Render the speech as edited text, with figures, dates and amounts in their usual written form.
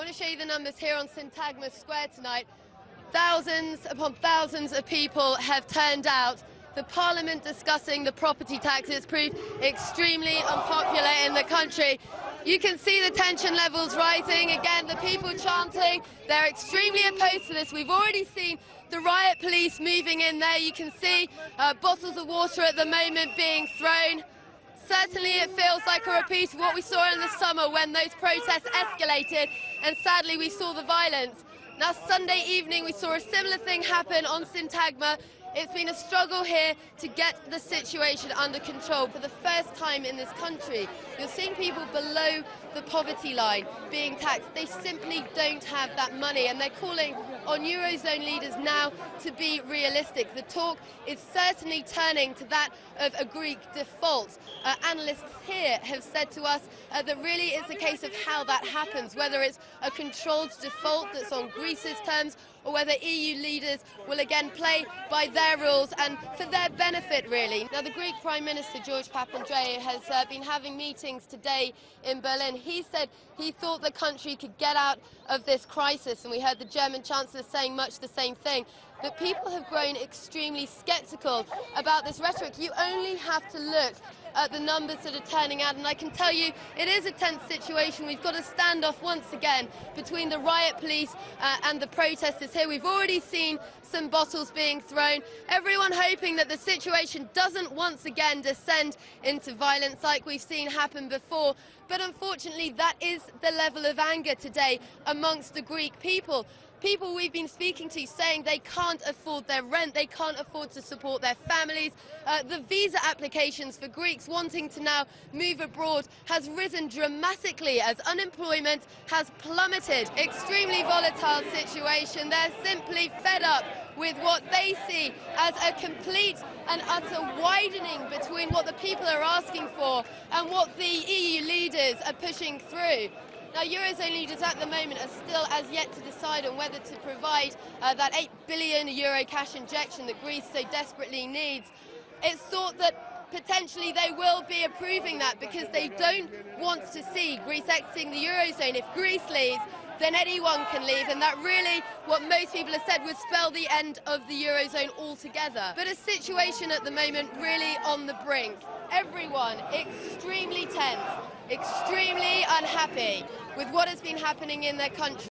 want to show you the numbers here on Syntagma Square tonight. Thousands upon thousands of people have turned out. The Parliament discussing the property tax has proved extremely unpopular in the country. You can see the tension levels rising. Again, the people chanting. They're extremely opposed to this. We've already seen the riot police moving in there. You can see bottles of water at the moment being thrown. Certainly it feels like a repeat of what we saw in the summer when those protests escalated, and sadly we saw the violence. Now Sunday evening we saw a similar thing happen on Syntagma. It's been a struggle here to get the situation under control for the first time in this country. You're seeing people below the poverty line being taxed. They simply don't have that money, and they're calling on Eurozone leaders now to be realistic. The talk is certainly turning to that of a Greek default. Analysts here have said to us that really it's a case of how that happens, whether it's a controlled default that's on Greece's terms, or whether EU leaders will again play by their rules and for their benefit, really. Now, the Greek Prime Minister, George Papandreou, has been having meetings today in Berlin. He said he thought the country could get out of this crisis, and we heard the German Chancellor saying much the same thing. But people have grown extremely sceptical about this rhetoric. You only have to look at the numbers that are turning out, and I can tell you it is a tense situation. We've got a standoff once again between the riot police and the protesters here. We've already seen some bottles being thrown. Everyone hoping that the situation doesn't once again descend into violence like we've seen happen before. But unfortunately, that is the level of anger today amongst the Greek people. People we've been speaking to saying they can't afford their rent, they can't afford to support their families. The visa applications for Greeks wanting to now move abroad has risen dramatically as unemployment has plummeted. Extremely volatile situation. They're simply fed up with what they see as a complete and utter widening between what the people are asking for and what the EU leaders are pushing through. Now, Eurozone leaders at the moment are still as yet to decide on whether to provide that €8 billion cash injection that Greece so desperately needs. It's thought that potentially they will be approving that because they don't want to see Greece exiting the Eurozone. If Greece leaves, then anyone can leave, and that really, what most people have said, would spell the end of the Eurozone altogether. But a situation at the moment really on the brink. Everyone extremely tense, extremely unhappy with what has been happening in their country.